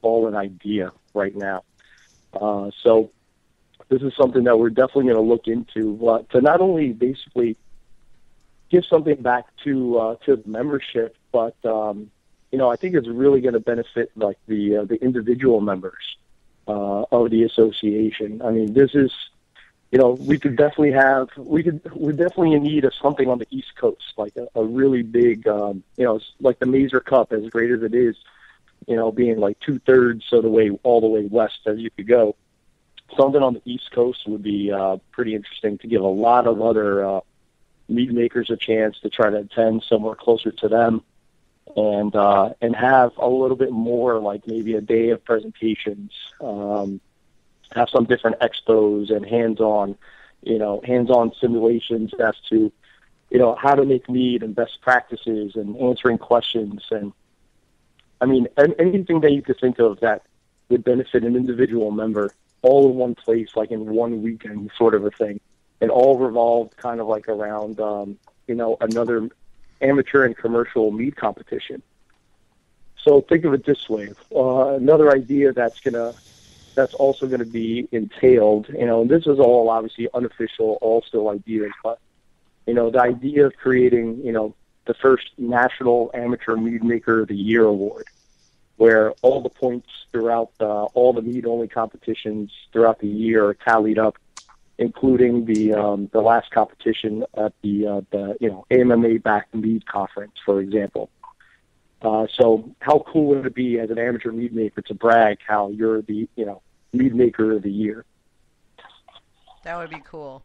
all an idea right now. So this is something that we're definitely going to look into to not only basically give something back to the membership, but I think it's really going to benefit like the individual members of the association. I mean, this is, we definitely need something on the East Coast, like a really big, like the Mazer Cup, as great as it is, being like 2/3 of the way, all the way west as you could go. Something on the East Coast would be pretty interesting to give a lot of other mead makers a chance to try to attend somewhere closer to them, and have a little bit more, like maybe a day of presentations, have some different expos and hands-on simulations as to, how to make mead and best practices and answering questions. And I mean, anything that you could think of that would benefit an individual member, all in one place, like in one weekend sort of a thing. It all revolved kind of like around, another amateur and commercial mead competition. So think of it this way. Another idea that's also going to be entailed, and this is all obviously unofficial, all still ideas, but, the idea of creating, the first National Amateur Mead Maker of the Year award, where all the points throughout all the mead-only competitions throughout the year are tallied up, including the last competition at the AMMA backed mead conference, for example. So how cool would it be as an amateur mead maker to brag how you're the mead maker of the year? That would be cool.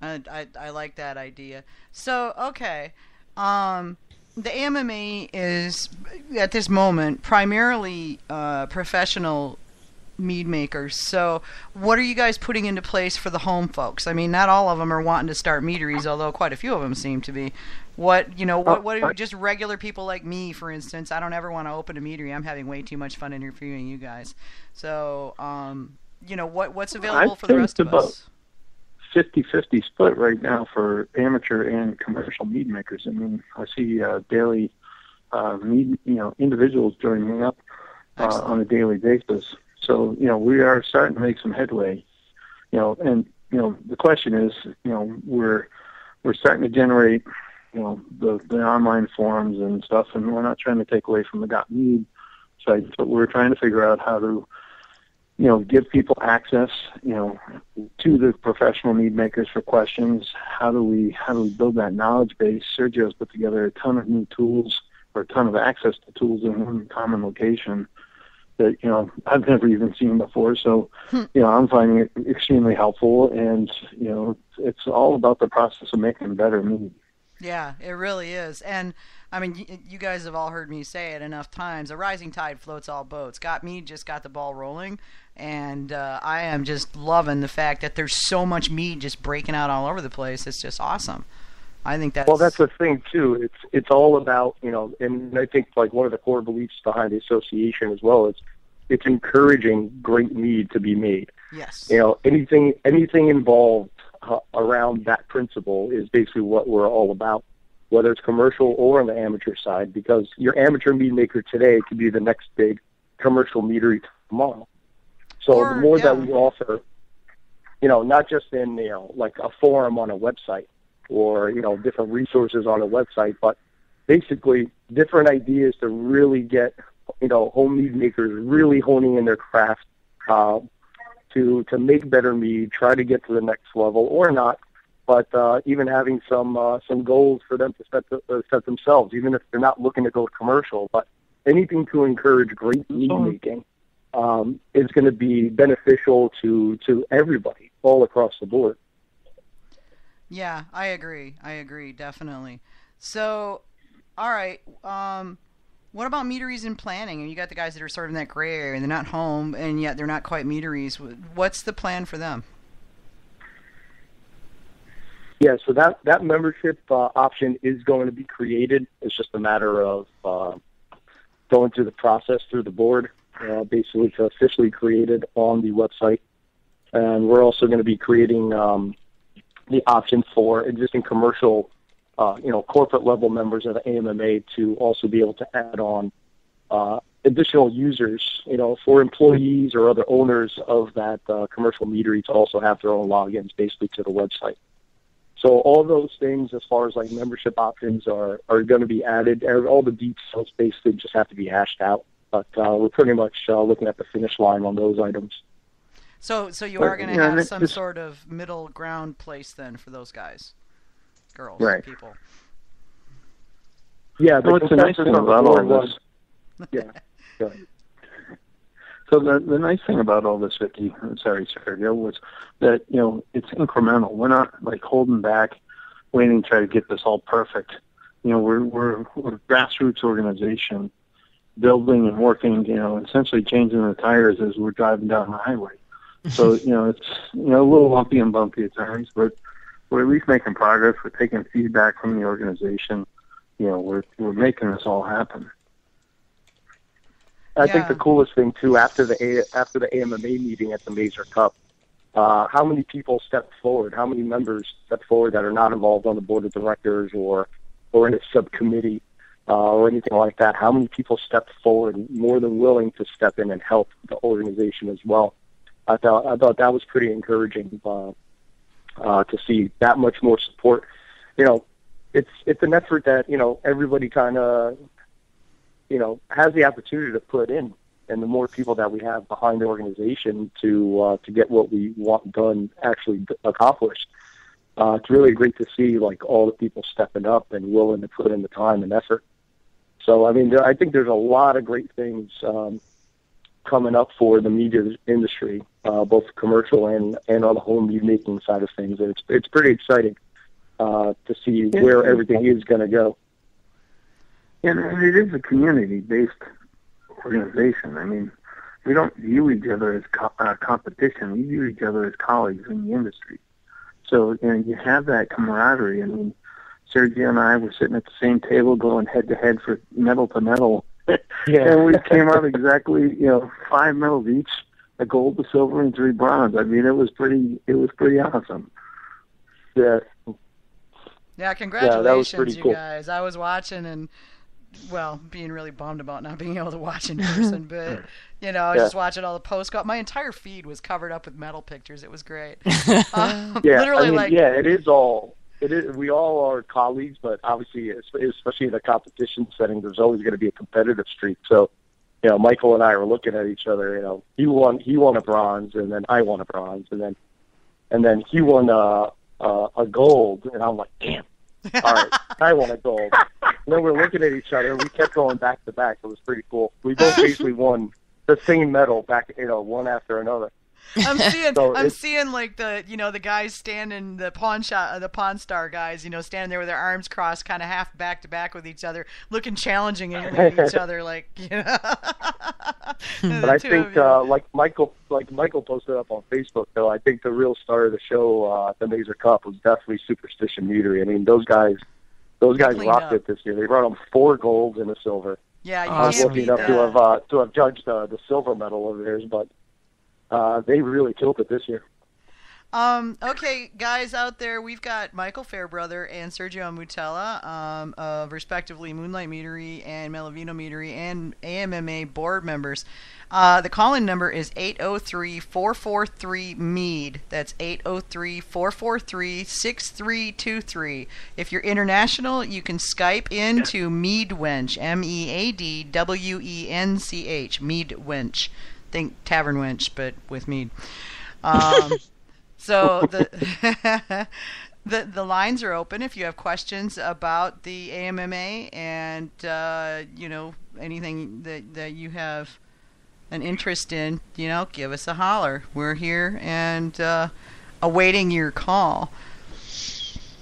I like that idea. So okay, the AMMA is at this moment primarily professional mead makers. So what are you guys putting into place for the home folks? I mean, not all of them are wanting to start meaderies, although quite a few of them seem to be. What are just regular people like me, for instance? I don't ever want to open a meadery. I'm having way too much fun interviewing you guys. So, what's available for the rest of us? 50-50 split right now for amateur and commercial mead makers. I mean, I see daily mead, individuals joining up on a daily basis. So, we are starting to make some headway. And the question is, we're starting to generate, the online forums and stuff, and we're not trying to take away from the Got Mead site, but we're trying to figure out how to, give people access, to the professional mead makers for questions. How do we build that knowledge base? Sergio's put together a ton of new tools, or a ton of access to tools in one common location that, I've never even seen before. So, I'm finding it extremely helpful, and, it's all about the process of making better mead. Yeah, it really is. And, I mean, you guys have all heard me say it enough times. A rising tide floats all boats. Got Mead just got the ball rolling, and I am just loving the fact that there's so much mead just breaking out all over the place. It's just awesome. I think that's... Well, that's the thing, too. It's all about, and I think, like, one of the core beliefs behind the association as well is it's encouraging great mead to be made. Yes. Anything involved around that principle is basically what we're all about, whether it's commercial or on the amateur side, because your amateur mead maker today could be the next big commercial meadery tomorrow. So the more that we offer, not just in, like a forum on a website or, different resources on a website, but basically different ideas to really get, home mead makers really honing in their craft, to make better mead, try to get to the next level or not, but even having some goals for them to set themselves, even if they're not looking to go commercial. But anything to encourage great mead making is going to be beneficial to everybody all across the board. Yeah, I agree, definitely. So, all right, what about meaderies and planning? And you got the guys that are sort of in that gray area. They're not home, and yet they're not quite meaderies. What's the plan for them? Yeah, so that membership option is going to be created. It's just a matter of going through the process through the board, basically to officially create it on the website. And we're also going to be creating the option for existing commercial corporate level members of the AMMA to also be able to add on additional users, for employees or other owners of that commercial meadery to also have their own logins basically to the website. So all those things as far as like membership options are going to be added. All the details basically just have to be hashed out. But we're pretty much looking at the finish line on those items. So you are going to have some sort of middle ground place then for those guys, girls, right. people. Yeah, well, it's the nice thing about all this. Yeah. Go ahead. So the nice thing about all this, Vicky, sorry, Sergio, was that, it's incremental. We're not like holding back, waiting to try to get this all perfect. We're a grassroots organization building and working, essentially changing the tires as we're driving down the highway. So, it's, a little lumpy and bumpy at times, but we're at least making progress. We're taking feedback from the organization. We're making this all happen. I think the coolest thing too, after the AMMA meeting at the Mazer Cup, how many people stepped forward? How many members stepped forward that are not involved on the board of directors or in a subcommittee or anything like that? How many people stepped forward, more than willing to step in and help the organization as well? I thought that was pretty encouraging to see that much more support. It's an effort that everybody kind of has the opportunity to put in, and the more people that we have behind the organization to get what we want done actually accomplished, it's really great to see like all the people stepping up and willing to put in the time and effort. So I think there's a lot of great things coming up for the media industry, both commercial and on the home mead making side of things. And it's pretty exciting to see where everything is going to go. And it is a community-based organization. We don't view each other as competition. We view each other as colleagues in the industry. So, you have that camaraderie. Sergio and I were sitting at the same table going head-to-head for medal to medal. Yeah. And we came out exactly, 5 medals each, a gold, a silver, and 3 bronze. It was pretty awesome. Yeah. Yeah, congratulations, that was pretty cool. You guys. I was watching and, being really bummed about not being able to watch in person, but, I was just watching all the posts. My entire feed was covered up with medal pictures. It was great. Literally, it is all. It is. We all are colleagues, but obviously, especially in a competition setting, there's always going to be a competitive streak. So, Michael and I were looking at each other. He won a bronze, and then I won a bronze, and then he won a gold, and I'm like, damn. All right, I won a gold. And then we're looking at each other, and we kept going back to back. It was pretty cool. We both basically won the same medal back, one after another. I'm seeing like the guys standing, the Pawn Star guys, standing there with their arms crossed, kind of half back to back with each other, looking challenging at each other, like But I think like Michael posted up on Facebook, though, I think the real star of the show, the Mazer Cup, was definitely Superstition Meadery. Those guys rocked it this year. They brought them 4 golds and a silver. Yeah, you I was can't lucky beat enough that. to have judged the silver medal of theirs, but they really killed it this year. Okay, guys out there, we've got Michael Fairbrother and Sergio Moutela of respectively Moonlight Meadery and Melavino Meadery and AMMA board members. The call-in number is 803-443-MEAD. That's 803-443-6323. If you're international, you can Skype in to Meadwench, MEADWENCH, Meadwench. Think Tavern Wench, but with mead. So the lines are open if you have questions about the AMMA and anything that you have an interest in, give us a holler. We're here and awaiting your call.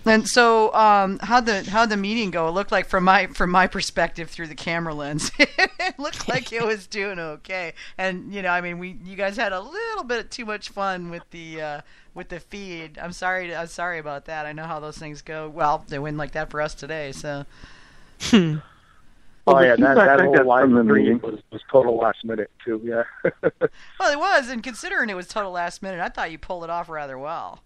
And so, how'd the meeting go? It looked like from my perspective through the camera lens, it looked like it was doing okay. And you guys had a little bit too much fun with the feed. I'm sorry about that. I know how those things go. Well, they went like that for us today. So. Oh yeah, that whole live stream was total last minute too. Yeah. Well, it was, and considering it was total last minute, I thought you pulled it off rather well.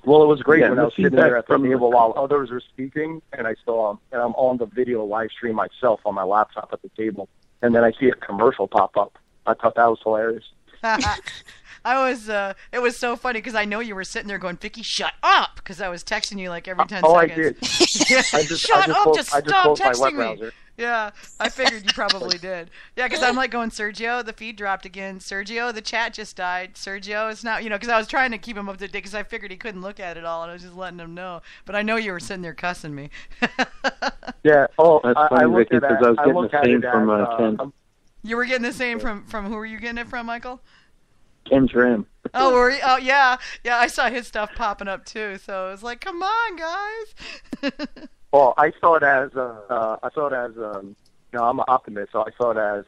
Well, it was great when I was sitting there at the table while others were speaking, and I'm on the video live stream myself on my laptop at the table. and then I see a commercial pop up. I thought that was hilarious. It was so funny because I know you were sitting there going, Vicky, shut up, because I was texting you like every 10 Oh, seconds. I did. Shut up, just stop texting me. Browser. Yeah, I figured you probably did. Yeah, because I'm like going, Sergio, the feed dropped again. Sergio, the chat just died. Sergio, it's not, because I was trying to keep him up to date because I figured he couldn't look at it all, and I was just letting him know. But I know you were sitting there cussing me. Yeah. Oh, that's funny, Vicky, because I was getting the same from Ken. You were getting the same from who were you getting it from, Michael? Ken Tram. Oh, were you? Oh, yeah. Yeah, I saw his stuff popping up, too. So it was like, come on, guys. Well, I saw it as, I'm an optimist, so I saw it as,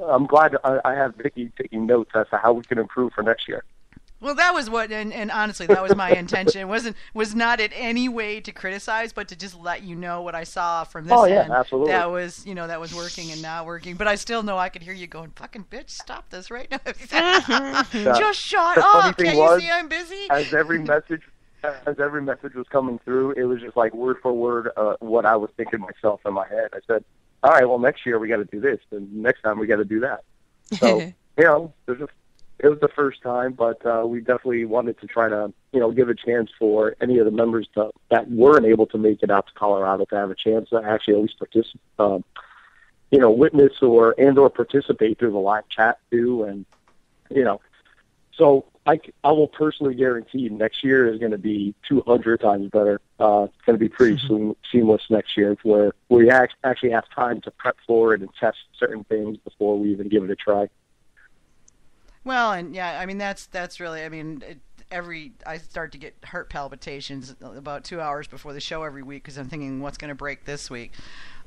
I'm glad I have Vicky taking notes as to how we can improve for next year. Well, that was what, and honestly, that was my intention. It was not in any way to criticize, but to just let you know what I saw from this end. Oh, yeah, absolutely. That was, that was working and not working. But I still know I could hear you going, fucking bitch, stop this right now. Just shut up. Can't you see I'm busy? As every message was coming through, it was just like word for word what I was thinking myself in my head. I said, all right, well, next year we got to do this, and next time we got to do that. So, it was the first time, but we definitely wanted to try to, give a chance for any of the members that weren't able to make it out to Colorado to have a chance to actually at least participate, witness or participate through the live chat too, and so I will personally guarantee next year is going to be 200 times better. It's going to be pretty seamless next year, where we actually have time to prep for it and test certain things before we even give it a try. Well, and yeah, I mean that's really, I start to get heart palpitations about 2 hours before the show every week because I'm thinking what's going to break this week.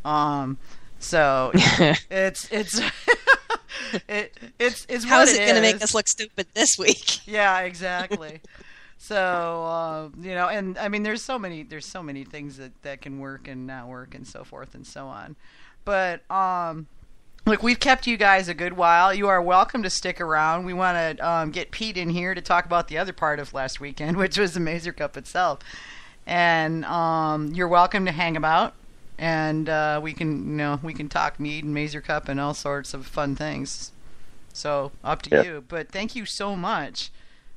So it's how is it going to make us look stupid this week? Yeah, exactly. So and I mean there's so many things that can work and not work and so forth and so on, but look, we've kept you guys a good while. You are welcome to stick around. We want to get Pete in here to talk about the other part of last weekend, which was the Mazer Cup itself. And you're welcome to hang about, and we can talk mead and Mazer Cup and all sorts of fun things. So up to you. But thank you so much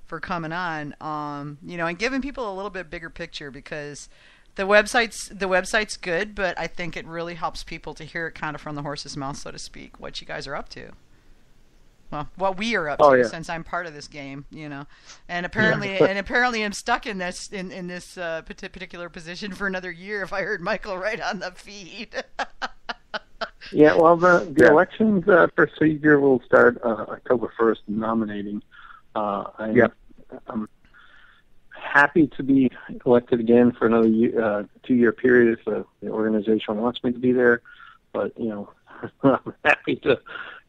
for coming on. And giving people a little bit bigger picture, because the website's good, but I think it really helps people to hear it kind of from the horse's mouth, so to speak, what you guys are up to. Well, what we are up to, since I'm part of this game, and apparently I'm stuck in this particular position for another year, if I heard Michael right on the feed. Yeah, well, the elections procedure will start October 1st, nominating. I'm happy to be elected again for another 2-year period if the organization wants me to be there. But, I'm happy to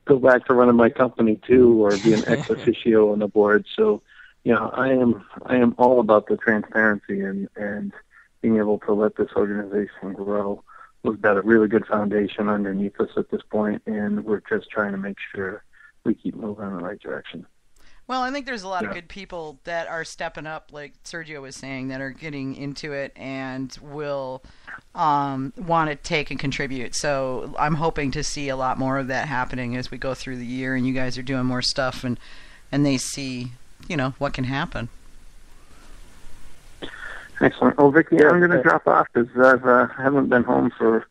go back to running my company too, or be an ex officio on the board. So, I am all about the transparency and being able to let this organization grow. We've got a really good foundation underneath us at this point, and we're just trying to make sure we keep moving in the right direction. Well, I think there's a lot of good people that are stepping up, like Sergio was saying, that are getting into it and will want to take and contribute. So I'm hoping to see a lot more of that happening as we go through the year, and you guys are doing more stuff, and they see, what can happen. Excellent. Well, Vicky, I'm going to drop off because I haven't been home for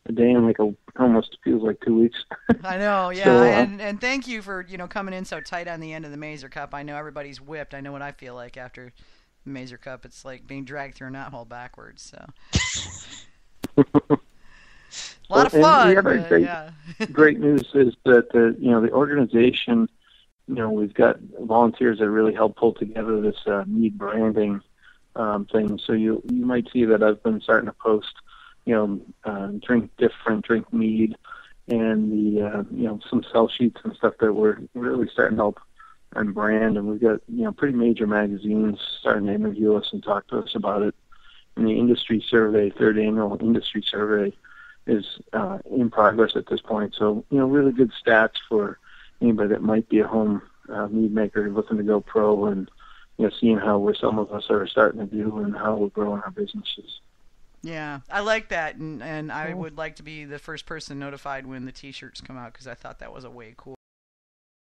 a day and almost feels like 2 weeks. I know, yeah, so, and thank you for coming in so tight on the end of the Mazer Cup. I know everybody's whipped. I know what I feel like after the Mazer Cup. It's like being dragged through a knothole backwards. So a lot of fun. The other great news is that the organization, we've got volunteers that really help pull together this mead branding thing. So you might see that I've been starting to post. Drink mead, and the some sell sheets and stuff that we're really starting to help and brand. And we've got pretty major magazines starting to interview us and talk to us about it. And the industry survey, 3rd annual industry survey, is in progress at this point. So really good stats for anybody that might be a home mead maker looking to go pro, and seeing how some of us are starting to do and how we're growing our businesses. Yeah, I like that, and I would like to be the first person notified when the T-shirts come out because I thought that was a way cool.